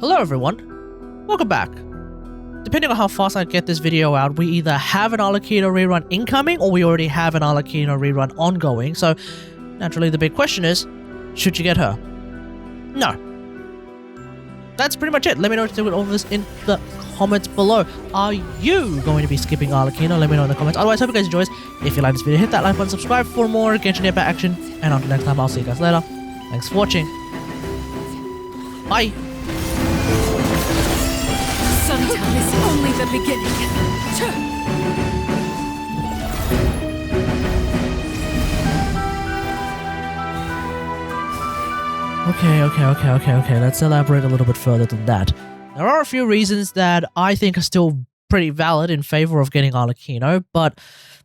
Hello everyone, welcome back. Depending on how fast I get this video out, we either have an Arlecchino rerun incoming or we already have an Arlecchino rerun ongoing, so naturally the big question is, should you get her? No. That's pretty much it. Let me know what to do with all of this in the comments below. Are you going to be skipping Arlecchino? Let me know in the comments. Otherwise, hope you guys enjoy. If you like this video, hit that like button, subscribe for more Genshin Impact action, and until next time, I'll see you guys later. Thanks for watching. Bye. Sometimes it's only the beginning. Okay. Let's elaborate a little bit further than that. There are a few reasons that I think are still pretty valid in favor of getting Arlecchino, but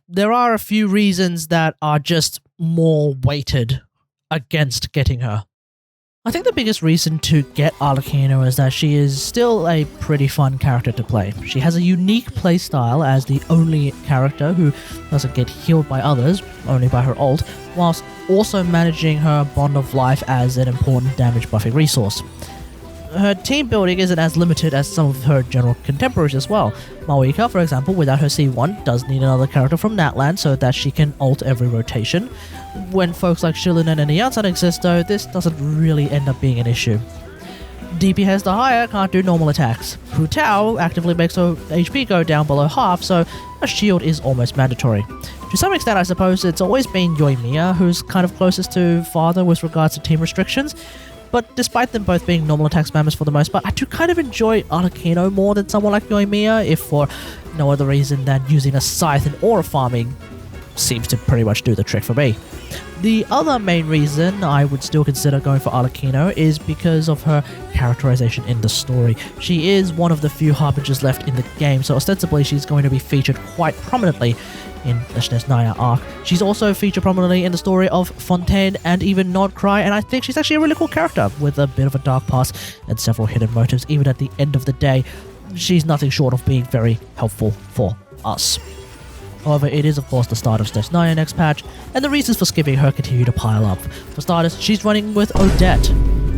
there are a few reasons that are just more weighted against getting her. I think the biggest reason to get Arlecchino is that she is still a pretty fun character to play. She has a unique playstyle as the only character who doesn't get healed by others, only by her ult, whilst also managing her Bond of Life as an important damage buffing resource. Her team building isn't as limited as some of her general contemporaries as well. Mavuika, for example, without her C1, does need another character from Natlan so that she can ult every rotation. When folks like Shilin and Nyansan exist though, this doesn't really end up being an issue. DP has the higher can't do normal attacks. Hu Tao actively makes her HP go down below half, so a shield is almost mandatory. To some extent, I suppose it's always been Yoimiya who's kind of closest to Father with regards to team restrictions, but despite them both being normal attack spammers for the most part, I do kind of enjoy Arlecchino more than someone like Yoimiya, if for no other reason than using a scythe and aura farming seems to pretty much do the trick for me. The other main reason I would still consider going for Arlecchino is because of her characterization in the story. She is one of the few harbingers left in the game, so ostensibly she's going to be featured quite prominently in the Snezhnaya arc. She's also featured prominently in the story of Fontaine and even Nodcry, and I think she's actually a really cool character with a bit of a dark past and several hidden motives. Even at the end of the day, she's nothing short of being very helpful for us. However, it is of course the start of Snezhnaya next patch, and the reasons for skipping her continue to pile up. For starters, she's running with Odette.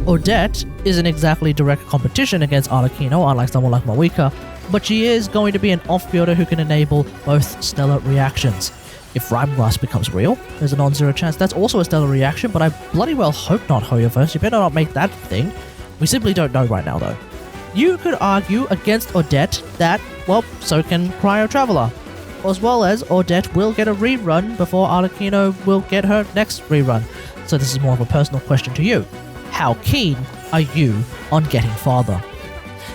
Odette isn't exactly direct competition against Arlecchino, unlike someone like Mavuika, but she is going to be an off-fielder who can enable both stellar reactions. If Rhyme Blast becomes real, there's a non-zero chance that's also a stellar reaction, but I bloody well hope not, Hoyoverse. You better not make that thing. We simply don't know right now though. You could argue against Odette that, well, so can Cryo Traveler. As well as Odette will get a rerun before Arlecchino will get her next rerun. So this is more of a personal question to you. How keen are you on getting Father?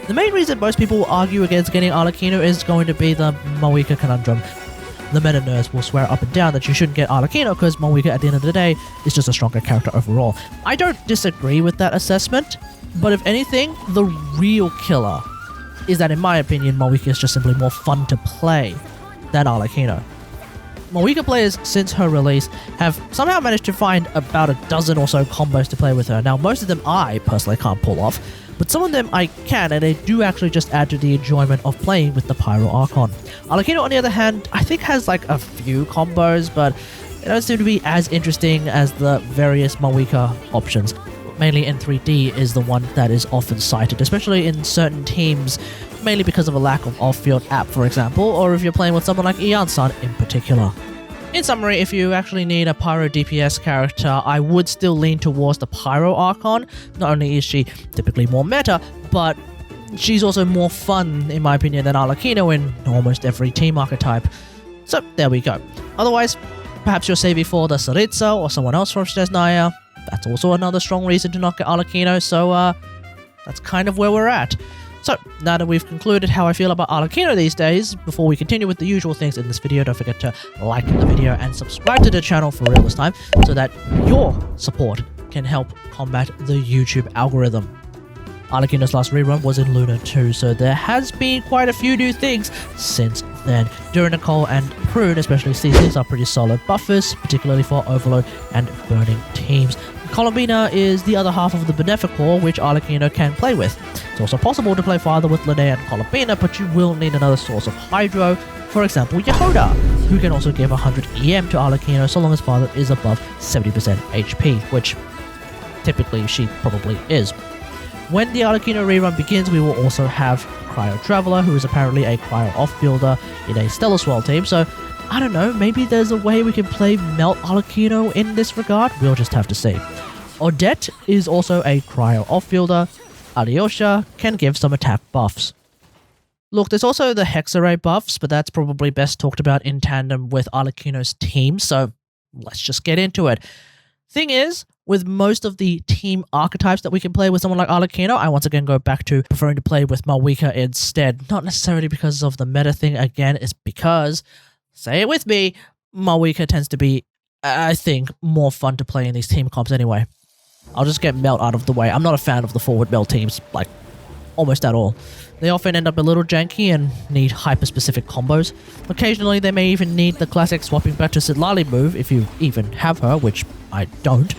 The main reason most people will argue against getting Arlecchino is going to be the Mavuika conundrum. The meta nerds will swear up and down that you shouldn't get Arlecchino because Mavuika at the end of the day is just a stronger character overall. I don't disagree with that assessment, but if anything, the real killer is that in my opinion, Mavuika is just simply more fun to play than Arlecchino. Mavuika players since her release have somehow managed to find about a dozen or so combos to play with her. Now most of them I personally can't pull off, but some of them I can, and they do actually just add to the enjoyment of playing with the Pyro Archon. Arlecchino on the other hand, I think has like a few combos, but they don't seem to be as interesting as the various Mavuika options. Mainly N3D is the one that is often cited, especially in certain teams, mainly because of a lack of off-field app, for example, or if you're playing with someone like Nyansan in particular. In summary, if you actually need a Pyro DPS character, I would still lean towards the Pyro Archon. Not only is she typically more meta, but she's also more fun, in my opinion, than Arlecchino in almost every team archetype. So, there we go. Otherwise, perhaps you're saving for the Saritsa or someone else from Snezhnaya. That's also another strong reason to not get Arlecchino, so that's kind of where we're at. So, now that we've concluded how I feel about Arlecchino these days, before we continue with the usual things in this video, don't forget to like the video and subscribe to the channel for real this time, so that your support can help combat the YouTube algorithm. Arlecchino's last rerun was in Luna 2, so there has been quite a few new things since then. Durin, Nicole, and Prune, especially C6, are pretty solid buffers, particularly for Overload and Burning teams. Colombina is the other half of the Beneficor, which Arlecchino can play with. It's also possible to play Father with Linnea and Colombina, but you will need another source of Hydro, for example Yehoda, who can also give 100 EM to Arlecchino so long as Father is above 70% HP, which typically she probably is. When the Arlecchino rerun begins, we will also have Cryo Traveler, who is apparently a Cryo off-builder in a Stellar Swirl team, so I don't know, maybe there's a way we can play Melt Arlecchino in this regard? We'll just have to see. Odette is also a Cryo off-builder. Alyosha can give some attack buffs. Look, there's also the Hexarray buffs, but that's probably best talked about in tandem with Arlecchino's team, so let's just get into it. Thing is, with most of the team archetypes that we can play with someone like Arlecchino, I once again go back to preferring to play with Mavuika instead. Not necessarily because of the meta thing, again, it's because, say it with me, Mavuika tends to be, I think, more fun to play in these team comps anyway. I'll just get Melt out of the way. I'm not a fan of the forward Melt teams, like, almost at all. They often end up a little janky and need hyper-specific combos. Occasionally, they may even need the classic swapping back to Citlali move, if you even have her, which I don't.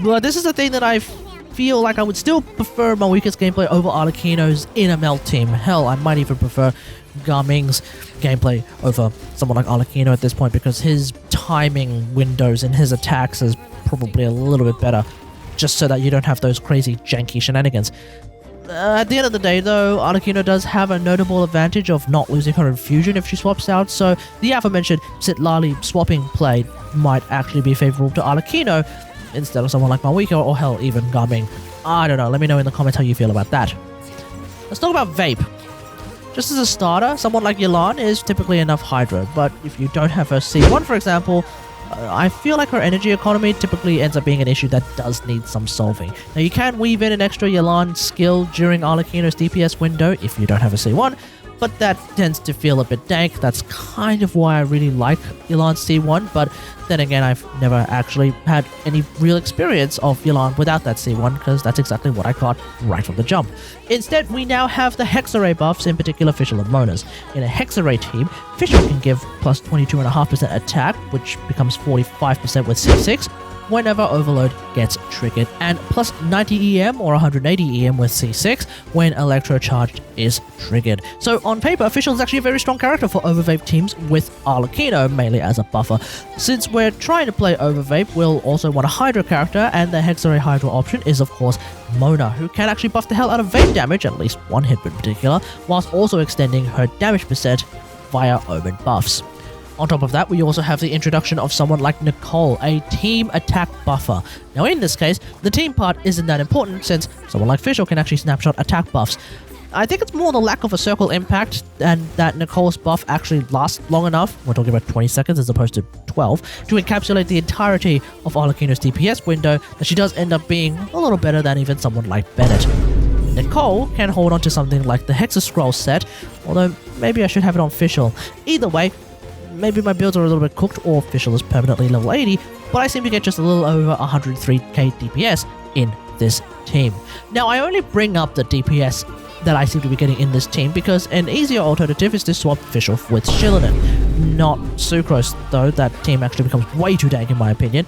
But this is the thing that I feel like I would still prefer Mavuika's gameplay over Arlecchino's in a Melt team. Hell, I might even prefer Garming's gameplay over someone like Arlecchino at this point, because his timing windows and his attacks is probably a little bit better, just so that you don't have those crazy janky shenanigans. At the end of the day, though, Arlecchino does have a notable advantage of not losing her infusion if she swaps out, so the aforementioned Citlali swapping play might actually be favorable to Arlecchino instead of someone like Mavuika, or hell, even Garming. I don't know, let me know in the comments how you feel about that. Let's talk about Vape. Just as a starter, someone like Yelan is typically enough Hydra, but if you don't have her C1, for example, I feel like her energy economy typically ends up being an issue that does need some solving. Now, you can weave in an extra Yelan skill during Arlecchino's DPS window if you don't have a C1, but that tends to feel a bit dank. That's kind of why I really like Yelan's C1, but then again, I've never actually had any real experience of Yelan without that C1, because that's exactly what I got right from the jump. Instead, we now have the Hexarray buffs, in particular Fischl and Mona's. In a Hexarray team, Fischl can give plus 22.5% attack, which becomes 45% with C6, whenever Overload gets triggered, and plus 90 EM or 180 EM with C6 when Electro Charged is triggered. So on paper, Fischl is actually a very strong character for Overvape teams with Arlecchino mainly as a buffer. Since we're trying to play Overvape, we'll also want a Hydra character, and the Hexarray Hydra option is of course Mona, who can actually buff the hell out of Vape damage, at least one hit in particular, whilst also extending her damage percent via Omen buffs. On top of that, we also have the introduction of someone like Nicole, a team attack buffer. Now in this case, the team part isn't that important since someone like Fischl can actually snapshot attack buffs. I think it's more the lack of a circle impact and that Nicole's buff actually lasts long enough, we're talking about 20 seconds as opposed to 12, to encapsulate the entirety of Arlecchino's DPS window, that she does end up being a little better than even someone like Bennett. Nicole can hold on to something like the Hexa Scroll set, although maybe I should have it on Fischl. Either way, maybe my builds are a little bit cooked, or Fischl is permanently level 80, but I seem to get just a little over 103k DPS in this team. Now, I only bring up the DPS that I seem to be getting in this team because an easier alternative is to swap Fischl with Shillinen. Not Sucrose, though, that team actually becomes way too dank in my opinion,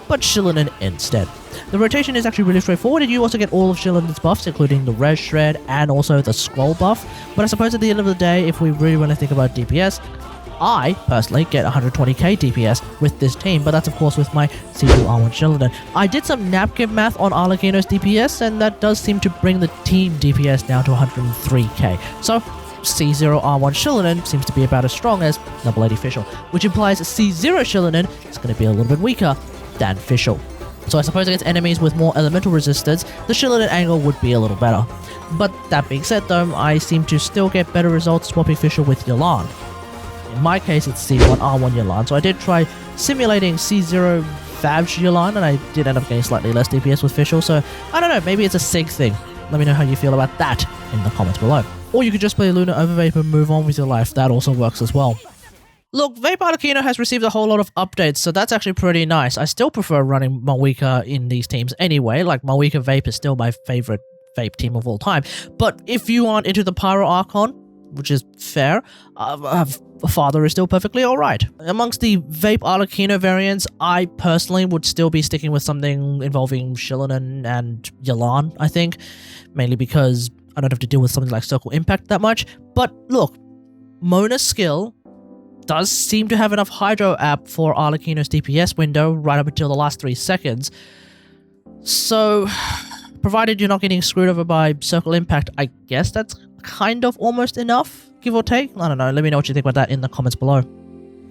but Shillinen instead. The rotation is actually really straightforward, and you also get all of Shillinen's buffs, including the Res Shred and also the Scroll buff, but I suppose at the end of the day, if we really want to think about DPS, I, personally, get 120k DPS with this team, but that's of course with my C2R1 Shillinen. I did some napkin math on Arlecchino's DPS, and that does seem to bring the team DPS down to 103k. So, C0R1 Shillinen seems to be about as strong as Level 80 Fischl, which implies C0 Shillinen is going to be a little bit weaker than Fischl. So I suppose against enemies with more elemental resistance, the Shillinen angle would be a little better. But that being said though, I seem to still get better results swapping Fischl with Yelan. In my case, it's C1R1 Yelan, so I did try simulating C0 Favj Yelan, and I did end up getting slightly less DPS with Fischl, so I don't know, maybe it's a SIG thing. Let me know how you feel about that in the comments below. Or you could just play Luna Overvape and move on with your life, that also works as well. Look, Vape Arlecchino has received a whole lot of updates, so that's actually pretty nice. I still prefer running Mavuika in these teams anyway, like Mavuika Vape is still my favorite Vape team of all time, but if you aren't into the Pyro Archon, which is fair, Father is still perfectly alright. Amongst the Vape Arlecchino variants, I personally would still be sticking with something involving Shillinen and Yelan, I think, mainly because I don't have to deal with something like Circle Impact that much. But look, Mona's skill does seem to have enough Hydro app for Arlecchino's DPS window right up until the last 3 seconds. So, provided you're not getting screwed over by Circle Impact, I guess that's kind of almost enough, give or take. I don't know, let me know what you think about that in the comments below.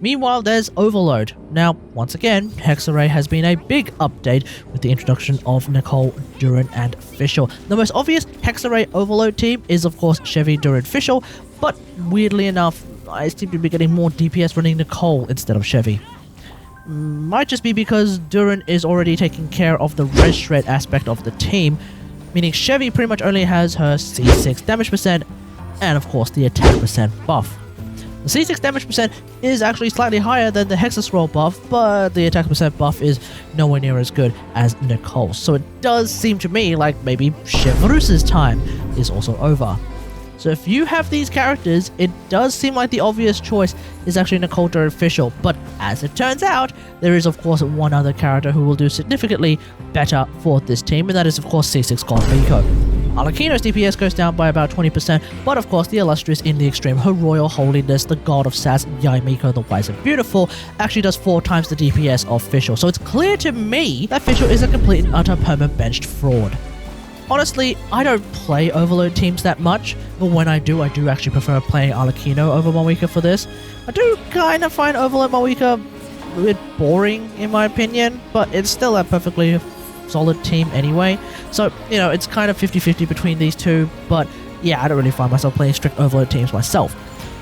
Meanwhile, there's Overload. Now, once again, Hexarray has been a big update with the introduction of Nicole, Durin, and Fischl. The most obvious Hexarray Overload team is, of course, Chevy, Durin, Fischl, but weirdly enough, I seem to be getting more DPS running Nicole instead of Chevy. Might just be because Durin is already taking care of the red shred aspect of the team, meaning Chevy pretty much only has her C6 damage percent and, of course, the attack percent buff. The C6 damage percent is actually slightly higher than the Hexa Scroll buff, but the attack percent buff is nowhere near as good as Nicole's. So it does seem to me like maybe Chevrous's time is also over. So if you have these characters, it does seem like the obvious choice is actually Nicole, Durin, Fischl, but as it turns out, there is of course one other character who will do significantly better for this team, and that is of course C6 God Miko. Arlecchino's DPS goes down by about 20%, but of course the illustrious in the extreme, Her Royal Holiness, the God of Sass, Yai Miko the Wise and Beautiful, actually does 4 times the DPS of Fischl, so it's clear to me that Fischl is a complete and utter perma-benched fraud. Honestly, I don't play Overload teams that much, but when I do actually prefer playing Arlecchino over Mavuika for this. I do kind of find Overload Mavuika a bit boring in my opinion, but it's still a perfectly solid team anyway. So, you know, it's kind of 50-50 between these two, but yeah, I don't really find myself playing strict Overload teams myself.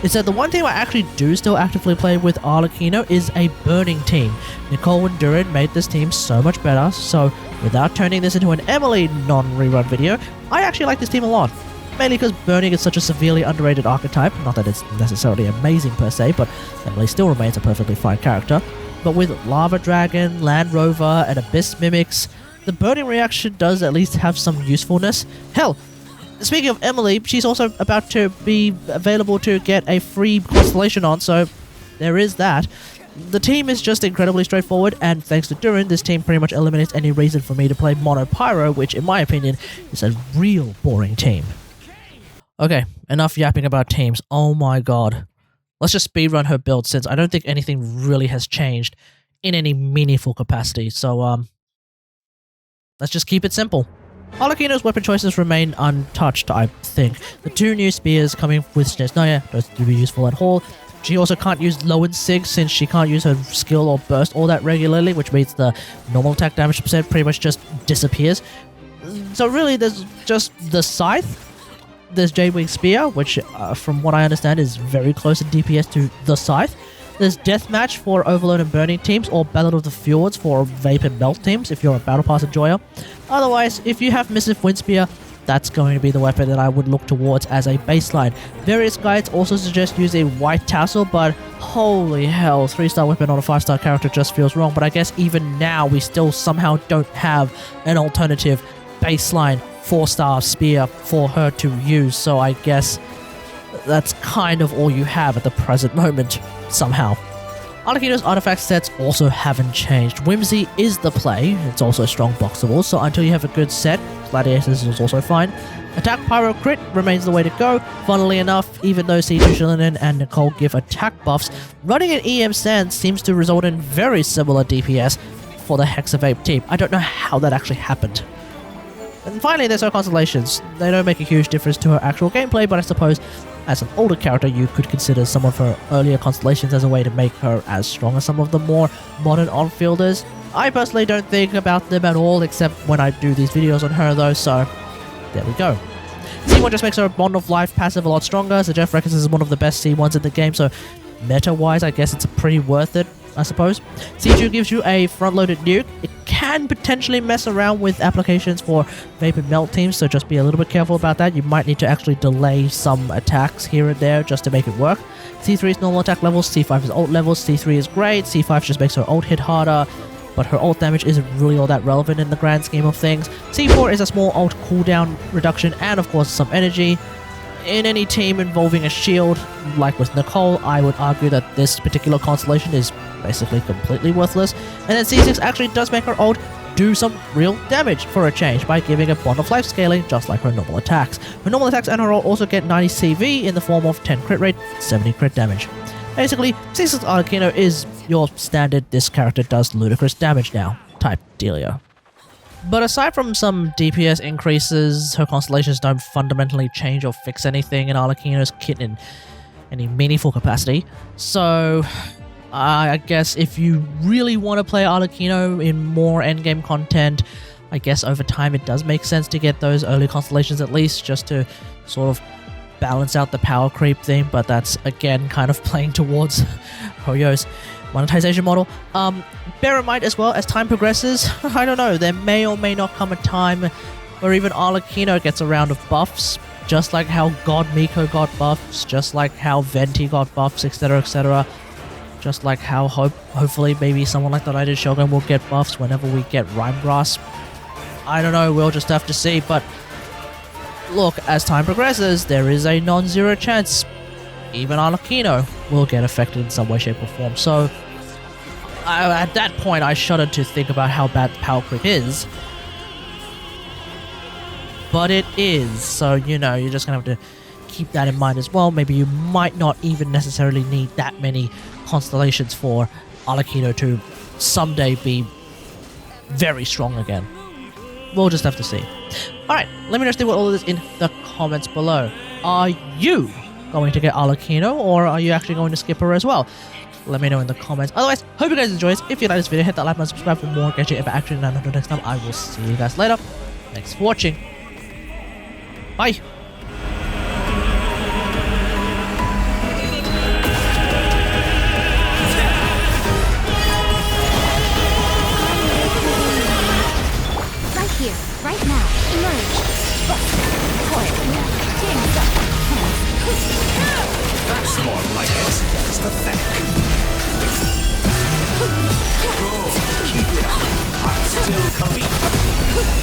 Instead, the one team I actually do still actively play with Arlecchino is a Burning team. Nicole and Durin made this team so much better, so without turning this into an Emily non-rerun video, I actually like this team a lot. Mainly because Burning is such a severely underrated archetype, not that it's necessarily amazing per se, but Emily still remains a perfectly fine character. But with Lava Dragon, Land Rover, and Abyss Mimics, the Burning reaction does at least have some usefulness. Hell, speaking of Emily, she's also about to be available to get a free Constellation on, so there is that. The team is just incredibly straightforward, and thanks to Durin, this team pretty much eliminates any reason for me to play Mono Pyro, which in my opinion is a real boring team. Okay, enough yapping about teams. Oh my god. Let's just speedrun her build since I don't think anything really has changed in any meaningful capacity, so let's just keep it simple. Arlecchino's weapon choices remain untouched, I think. The 2 new spears coming with Snezhnaya don't seem to be useful at all. She also can't use Low and Sig since she can't use her skill or burst all that regularly, which means the normal attack damage percent pretty much just disappears. So really, there's just the Scythe. There's Jadewing Spear, which from what I understand is very close in DPS to the Scythe. There's Deathmatch for Overload and Burning teams, or Ballad of the Fjords for Vape and Melt teams if you're a Battle Pass enjoyer. Otherwise, if you have Missive Windspear, that's going to be the weapon that I would look towards as a baseline. Various guides also suggest using White Tassel, but holy hell, 3-star weapon on a 5-star character just feels wrong. But I guess even now, we still somehow don't have an alternative baseline 4-star spear for her to use, so I guess that's kind of all you have at the present moment, somehow. Arlecchino's artifact sets also haven't changed. Whimsy is the play, it's also strong boxable, so until you have a good set, Gladiators is also fine. Attack Pyro Crit remains the way to go. Funnily enough, even though C2 Shilinen and Nicole give attack buffs, running an EM Sand seems to result in very similar DPS for the Hexavape team. I don't know how that actually happened. And finally, there's her Constellations. They don't make a huge difference to her actual gameplay, but I suppose as an older character, you could consider some of her earlier Constellations as a way to make her as strong as some of the more modern on-fielders. I personally don't think about them at all, except when I do these videos on her though, so there we go. C1 just makes her Bond of Life passive a lot stronger, so Jeff reckons this is one of the best C1s in the game, so meta-wise, I guess it's pretty worth it, I suppose. C2 gives you a front-loaded nuke. It can potentially mess around with applications for Vape and Melt teams, so just be a little bit careful about that. You might need to actually delay some attacks here and there just to make it work. C3 is normal attack levels, C5 is ult levels, C3 is great, C5 just makes her ult hit harder, but her ult damage isn't really all that relevant in the grand scheme of things. C4 is a small ult cooldown reduction and of course some energy. In any team involving a shield, like with Nicole, I would argue that this particular Constellation is basically completely worthless. And then C6 actually does make her ult do some real damage for a change by giving a Bond of Life scaling just like her normal attacks. Her normal attacks and her ult also get 90 CV in the form of 10 crit rate, 70 crit damage. Basically, C6 Arlecchino is your standard this character does ludicrous damage now type dealio. But aside from some DPS increases, her constellations don't fundamentally change or fix anything in Arlecchino's kit in any meaningful capacity. So I guess if you really want to play Arlecchino in more endgame content, I guess over time it does make sense to get those early constellations at least, just to sort of balance out the power creep thing, but that's again kind of playing towards Hoyo's monetization model. Bear in mind as well, as time progresses, I don't know, there may or may not come a time where even Arlecchino gets a round of buffs, just like how God Miko got buffs, just like how Venti got buffs, etc, etc. Just like how hopefully maybe someone like the Knighted Shogun will get buffs whenever we get Rhymegrass. I don't know, we'll just have to see, but look, as time progresses, there is a non-zero chance even Arlecchino will get affected in some way, shape, or form. So, at that point, I shuddered to think about how bad the power creep is. But it is, so, you know, you're just gonna have to keep that in mind as well. Maybe you might not even necessarily need that many constellations for Arlecchino to someday be very strong again. We'll just have to see. Alright, let me know what all of this in the comments below. Are you going to get Arlecchino, or are you actually going to skip her as well? Let me know in the comments. Otherwise, hope you guys enjoyed this. If you like this video, hit that like button, subscribe for more Genshin Impact action, and until next time, I will see you guys later. Thanks for watching. Bye. Right here, right now, emerge. That's more like it's pathetic. Go, keep it up. I'm still coming.